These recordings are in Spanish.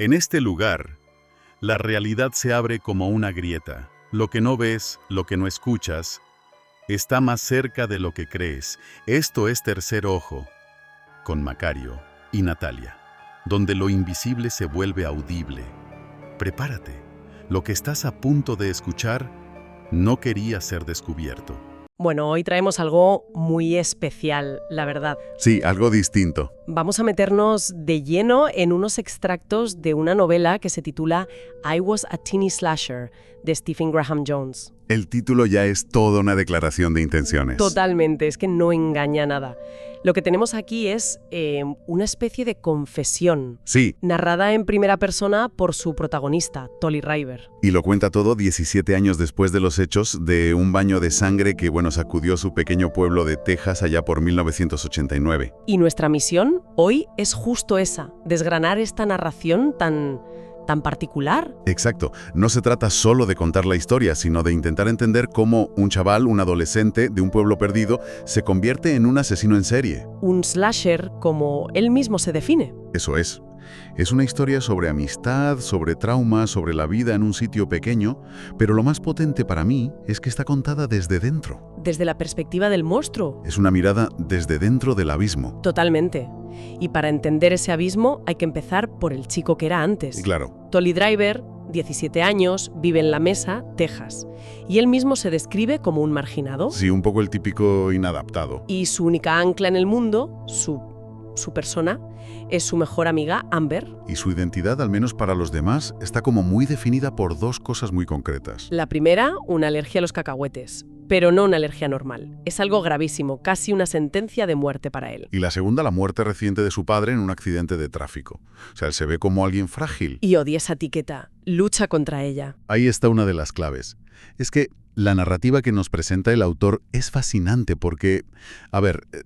En este lugar, la realidad se abre como una grieta. Lo que no ves, lo que no escuchas, está más cerca de lo que crees. Esto es Tercer Ojo, con Macario y Natalia, donde lo invisible se vuelve audible. Prepárate, lo que estás a punto de escuchar no quería ser descubierto. Bueno, hoy traemos algo muy especial, la verdad. Sí, algo distinto. Vamos a meternos de lleno en unos extractos de una novela que se titula I Was a Teeny Slasher, de Stephen Graham Jones. El título ya es toda una declaración de intenciones. Totalmente, es que no engaña nada. Lo que tenemos aquí es una especie de confesión. Sí. Narrada en primera persona por su protagonista, Tolly River. Y lo cuenta todo 17 años después de los hechos de un baño de sangre que, sacudió su pequeño pueblo de Texas allá por 1989. Y nuestra misión hoy es justo esa, desgranar esta narración tan particular. Exacto. No se trata solo de contar la historia, sino de intentar entender cómo un chaval, un adolescente de un pueblo perdido, se convierte en un asesino en serie. Un slasher como él mismo se define. Eso es. Es una historia sobre amistad, sobre trauma, sobre la vida en un sitio pequeño, pero lo más potente para mí es que está contada desde dentro. Desde la perspectiva del monstruo. Es una mirada desde dentro del abismo. Totalmente. Y para entender ese abismo hay que empezar por el chico que era antes. Claro. Tolly Driver, 17 años, vive en La Mesa, Texas. Y él mismo se describe como un marginado. Sí, un poco el típico inadaptado. Y su única ancla en el mundo, su persona, es su mejor amiga, Amber. Y su identidad, al menos para los demás, está como muy definida por dos cosas muy concretas. La primera, una alergia a los cacahuetes. Pero no una alergia normal. Es algo gravísimo, casi una sentencia de muerte para él. Y la segunda, la muerte reciente de su padre en un accidente de tráfico. O sea, él se ve como alguien frágil. Y odia esa etiqueta. Lucha contra ella. Ahí está una de las claves. Es que la narrativa que nos presenta el autor es fascinante porque,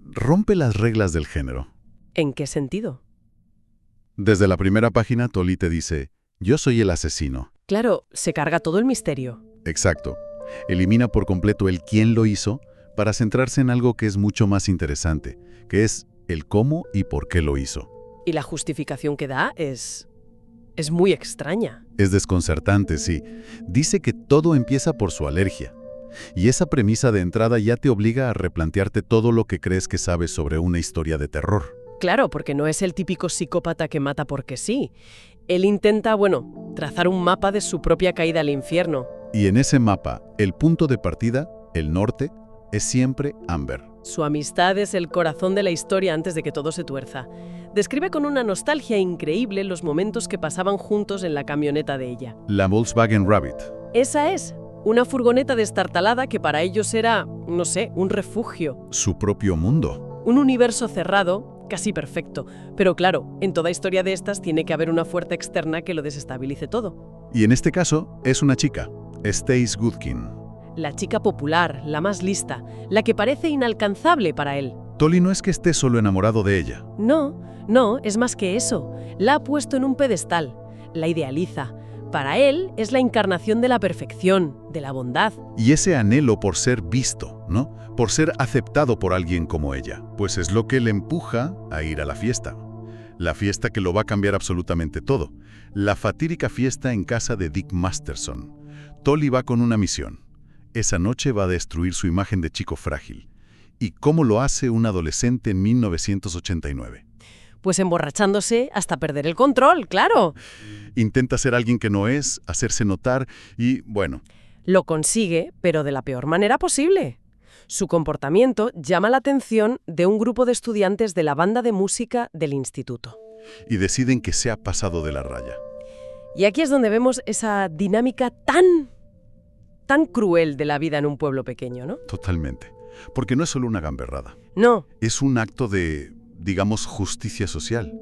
rompe las reglas del género. ¿En qué sentido? Desde la primera página, Tolly te dice, yo soy el asesino. Claro, se carga todo el misterio. Exacto. Elimina por completo el quién lo hizo para centrarse en algo que es mucho más interesante, que es el cómo y por qué lo hizo. Y la justificación que da es muy extraña. Es desconcertante, sí. Dice que todo empieza por su alergia. Y esa premisa de entrada ya te obliga a replantearte todo lo que crees que sabes sobre una historia de terror. Claro, porque no es el típico psicópata que mata porque sí. Él intenta, trazar un mapa de su propia caída al infierno. Y en ese mapa, el punto de partida, el norte, es siempre Amber. Su amistad es el corazón de la historia antes de que todo se tuerza. Describe con una nostalgia increíble los momentos que pasaban juntos en la camioneta de ella. La Volkswagen Rabbit. Esa es, una furgoneta destartalada que para ellos era, un refugio. Su propio mundo. Un universo cerrado, casi perfecto. Pero claro, en toda historia de estas tiene que haber una fuerza externa que lo desestabilice todo. Y en este caso, es una chica, Stace Goodkin. La chica popular, la más lista, la que parece inalcanzable para él. Tolly no es que esté solo enamorado de ella. No, es más que eso. La ha puesto en un pedestal, la idealiza. Para él es la encarnación de la perfección, de la bondad. Y ese anhelo por ser visto, ¿no? Por ser aceptado por alguien como ella, pues es lo que le empuja a ir a la fiesta. La fiesta que lo va a cambiar absolutamente todo. La fatídica fiesta en casa de Dick Masterson. Tolly va con una misión. Esa noche va a destruir su imagen de chico frágil. ¿Y cómo lo hace un adolescente en 1989? Pues emborrachándose hasta perder el control, claro. Intenta ser alguien que no es, hacerse notar y, Lo consigue, pero de la peor manera posible. Su comportamiento llama la atención de un grupo de estudiantes de la banda de música del instituto. Y deciden que se ha pasado de la raya. Y aquí es donde vemos esa dinámica tan cruel de la vida en un pueblo pequeño, ¿no? Totalmente. Porque no es solo una gamberrada. No. Es un acto de, justicia social.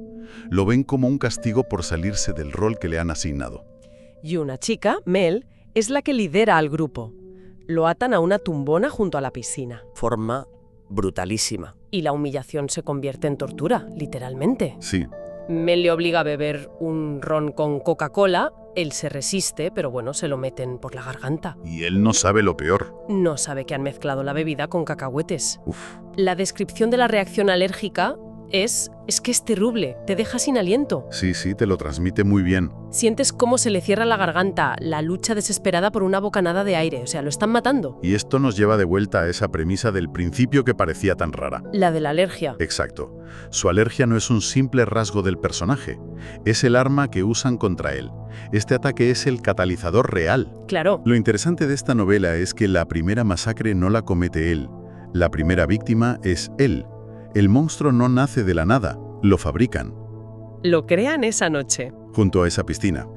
Lo ven como un castigo por salirse del rol que le han asignado. Y una chica, Mel, es la que lidera al grupo. Lo atan a una tumbona junto a la piscina. Forma brutalísima. Y la humillación se convierte en tortura, literalmente. Sí. Mel le obliga a beber un ron con Coca-Cola. Él se resiste, pero se lo meten por la garganta. Y él no sabe lo peor. No sabe que han mezclado la bebida con cacahuetes. Uf. La descripción de la reacción alérgica Es que es terrible, te deja sin aliento. Sí, te lo transmite muy bien. Sientes cómo se le cierra la garganta, la lucha desesperada por una bocanada de aire, o sea, lo están matando. Y esto nos lleva de vuelta a esa premisa del principio que parecía tan rara. La de la alergia. Exacto. Su alergia no es un simple rasgo del personaje, es el arma que usan contra él. Este ataque es el catalizador real. Claro. Lo interesante de esta novela es que la primera masacre no la comete él. La primera víctima es él. El monstruo no nace de la nada, lo fabrican. Lo crean esa noche. Junto a esa piscina.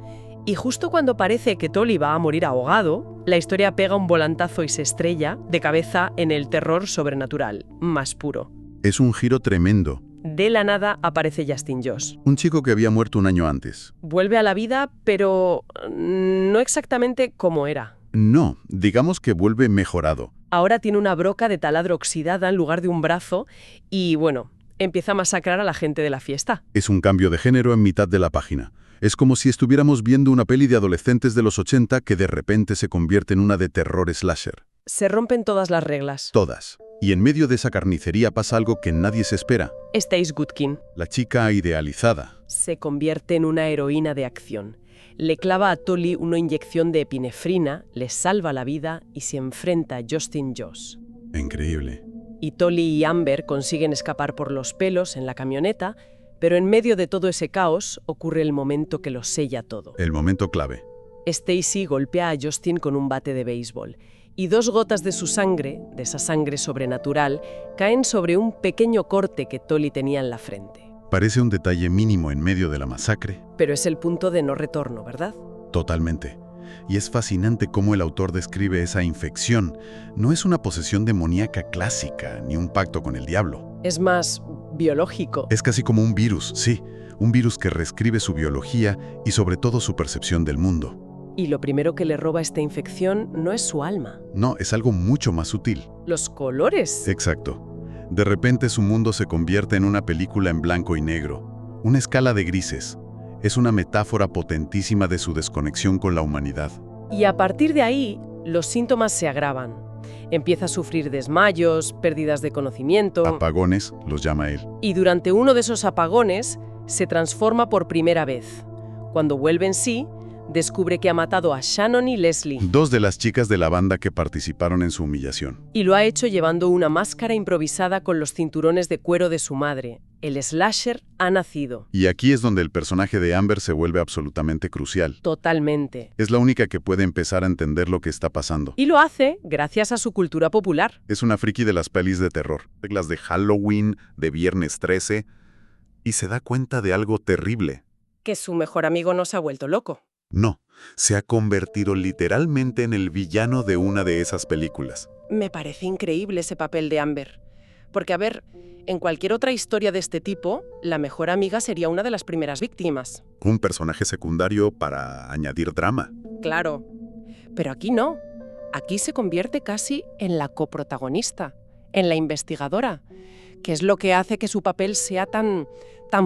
Y justo cuando parece que Tully va a morir ahogado, la historia pega un volantazo y se estrella de cabeza en el terror sobrenatural, más puro. Es un giro tremendo. De la nada aparece Justin Joss. Un chico que había muerto un año antes. Vuelve a la vida, pero no exactamente como era. No, digamos que vuelve mejorado. Ahora tiene una broca de taladro oxidada en lugar de un brazo y, bueno, empieza a masacrar a la gente de la fiesta. Es un cambio de género en mitad de la página. Es como si estuviéramos viendo una peli de adolescentes de los 80 que de repente se convierte en una de terror slasher. Se rompen todas las reglas. Todas. Y en medio de esa carnicería pasa algo que nadie se espera. Stace Goodkin La chica idealizada. se convierte en una heroína de acción. Le clava a Tully una inyección de epinefrina, le salva la vida y se enfrenta a Justin Joss. Increíble. Y Tully y Amber consiguen escapar por los pelos en la camioneta, pero en medio de todo ese caos ocurre el momento que lo sella todo. El momento clave. Stacy golpea a Justin con un bate de béisbol y 2 gotas de su sangre, de esa sangre sobrenatural, caen sobre un pequeño corte que Tully tenía en la frente. Parece un detalle mínimo en medio de la masacre. Pero es el punto de no retorno, ¿verdad? Totalmente. Y es fascinante cómo el autor describe esa infección. No es una posesión demoníaca clásica, ni un pacto con el diablo. Es más biológico. Es casi como un virus, sí. Un virus que reescribe su biología y sobre todo su percepción del mundo. Y lo primero que le roba esta infección no es su alma. No, es algo mucho más sutil. Los colores. Exacto. De repente su mundo se convierte en una película en blanco y negro. Una escala de grises. Es una metáfora potentísima de su desconexión con la humanidad. Y a partir de ahí, los síntomas se agravan. Empieza a sufrir desmayos, pérdidas de conocimiento. Apagones, los llama él. Y durante uno de esos apagones, se transforma por primera vez. Cuando vuelve en sí, descubre que ha matado a Shannon y Leslie. 2 de las chicas de la banda que participaron en su humillación. Y lo ha hecho llevando una máscara improvisada con los cinturones de cuero de su madre. El slasher ha nacido. Y aquí es donde el personaje de Amber se vuelve absolutamente crucial. Totalmente. Es la única que puede empezar a entender lo que está pasando. Y lo hace gracias a su cultura popular. Es una friki de las pelis de terror, reglas de Halloween, de Viernes 13, y se da cuenta de algo terrible. Que su mejor amigo no se ha vuelto loco. No, se ha convertido literalmente en el villano de una de esas películas. Me parece increíble ese papel de Amber. Porque, a ver, en cualquier otra historia de este tipo, la mejor amiga sería una de las primeras víctimas. Un personaje secundario para añadir drama. Claro. Pero aquí no. Aquí se convierte casi en la coprotagonista, en la investigadora, que es lo que hace que su papel sea tan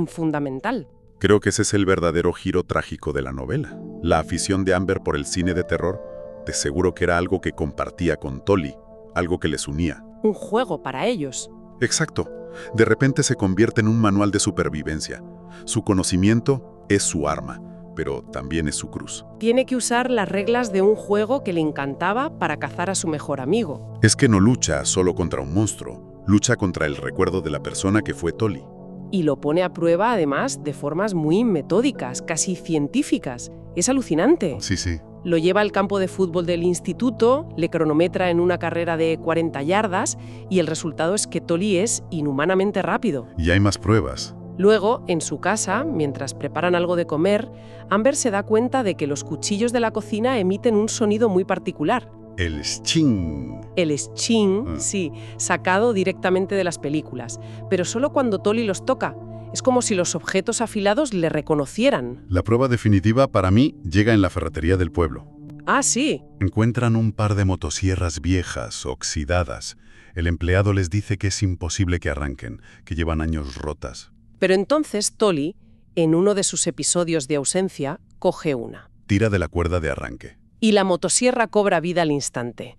fundamental. Creo que ese es el verdadero giro trágico de la novela. La afición de Amber por el cine de terror, de seguro que era algo que compartía con Tully, algo que les unía. Un juego para ellos. Exacto. De repente se convierte en un manual de supervivencia. Su conocimiento es su arma, pero también es su cruz. Tiene que usar las reglas de un juego que le encantaba para cazar a su mejor amigo. Es que no lucha solo contra un monstruo, lucha contra el recuerdo de la persona que fue Tully. Y lo pone a prueba, además, de formas muy metódicas, casi científicas. Es alucinante. Sí. Lo lleva al campo de fútbol del instituto, le cronometra en una carrera de 40 yardas y el resultado es que Tully es inhumanamente rápido. Y hay más pruebas. Luego, en su casa, mientras preparan algo de comer, Amber se da cuenta de que los cuchillos de la cocina emiten un sonido muy particular. El ching. El sching, sí, sacado directamente de las películas, pero solo cuando Tully los toca. Es como si los objetos afilados le reconocieran. La prueba definitiva para mí llega en la ferretería del pueblo. Ah, sí. Encuentran un par de motosierras viejas, oxidadas. El empleado les dice que es imposible que arranquen, que llevan años rotas. Pero entonces Tully, en uno de sus episodios de ausencia, coge una. Tira de la cuerda de arranque. Y la motosierra cobra vida al instante.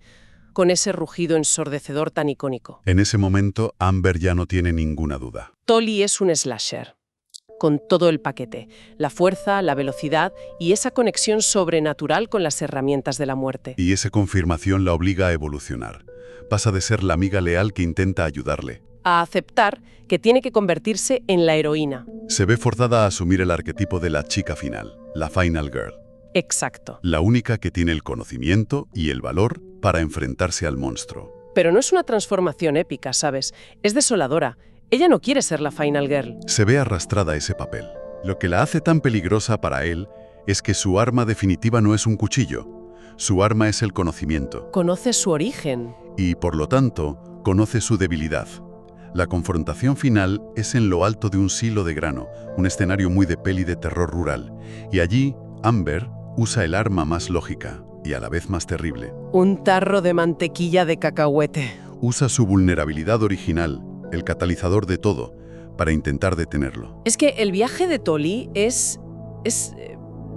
con ese rugido ensordecedor tan icónico. En ese momento, Amber ya no tiene ninguna duda. Tully es un slasher, con todo el paquete, la fuerza, la velocidad y esa conexión sobrenatural con las herramientas de la muerte. Y esa confirmación la obliga a evolucionar. Pasa de ser la amiga leal que intenta ayudarle. A aceptar que tiene que convertirse en la heroína. Se ve forzada a asumir el arquetipo de la chica final, la Final Girl. Exacto. La única que tiene el conocimiento y el valor para enfrentarse al monstruo. Pero no es una transformación épica, ¿sabes? Es desoladora. Ella no quiere ser la Final Girl. Se ve arrastrada a ese papel. Lo que la hace tan peligrosa para él es que su arma definitiva no es un cuchillo. Su arma es el conocimiento. Conoce su origen. Y, por lo tanto, conoce su debilidad. La confrontación final es en lo alto de un silo de grano, un escenario muy de peli de terror rural. Y allí, Amber usa el arma más lógica y a la vez más terrible. Un tarro de mantequilla de cacahuete. Usa su vulnerabilidad original, el catalizador de todo, para intentar detenerlo. Es que el viaje de Tully es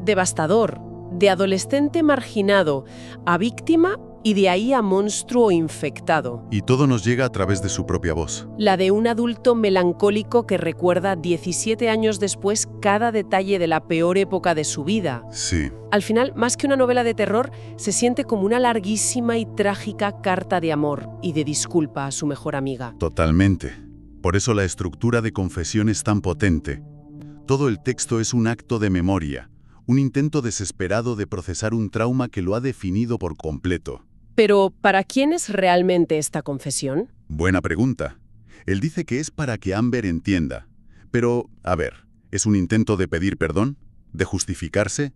devastador. De adolescente marginado a víctima y de ahí a monstruo infectado. Y todo nos llega a través de su propia voz. La de un adulto melancólico que recuerda 17 años después cada detalle de la peor época de su vida. Sí. Al final, más que una novela de terror, se siente como una larguísima y trágica carta de amor y de disculpa a su mejor amiga. Totalmente. Por eso la estructura de confesión es tan potente. Todo el texto es un acto de memoria, un intento desesperado de procesar un trauma que lo ha definido por completo. Pero, ¿para quién es realmente esta confesión? Buena pregunta. Él dice que es para que Amber entienda. Pero, a ver, ¿es un intento de pedir perdón? ¿De justificarse?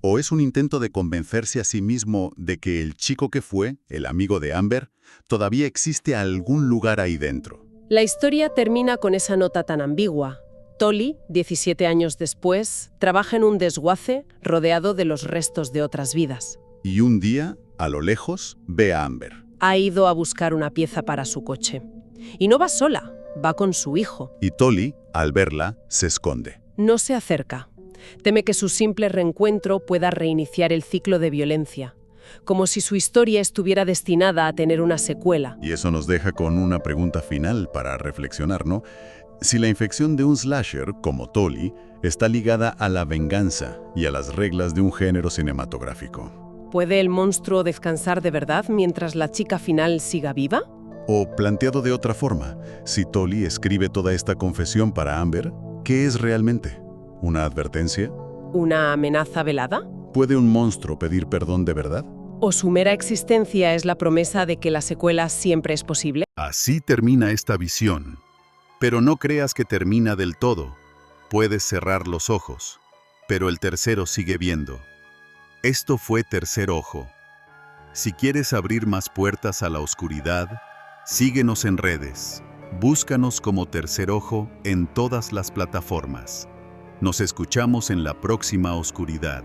¿O es un intento de convencerse a sí mismo de que el chico que fue, el amigo de Amber, todavía existe algún lugar ahí dentro? La historia termina con esa nota tan ambigua. Tully, 17 años después, trabaja en un desguace rodeado de los restos de otras vidas. Y un día, a lo lejos, ve a Amber. Ha ido a buscar una pieza para su coche. Y no va sola, va con su hijo. Y Tully, al verla, se esconde. No se acerca. Teme que su simple reencuentro pueda reiniciar el ciclo de violencia, como si su historia estuviera destinada a tener una secuela. Y eso nos deja con una pregunta final para reflexionar, ¿no? Si la infección de un slasher, como Tully, está ligada a la venganza y a las reglas de un género cinematográfico. ¿Puede el monstruo descansar de verdad mientras la chica final siga viva? O, planteado de otra forma, si Tully escribe toda esta confesión para Amber, ¿qué es realmente? ¿Una advertencia? ¿Una amenaza velada? ¿Puede un monstruo pedir perdón de verdad? ¿O su mera existencia es la promesa de que la secuela siempre es posible? Así termina esta visión. Pero no creas que termina del todo. Puedes cerrar los ojos, pero el tercero sigue viendo. Esto fue Tercer Ojo. Si quieres abrir más puertas a la oscuridad, síguenos en redes. Búscanos como Tercer Ojo en todas las plataformas. Nos escuchamos en la próxima oscuridad.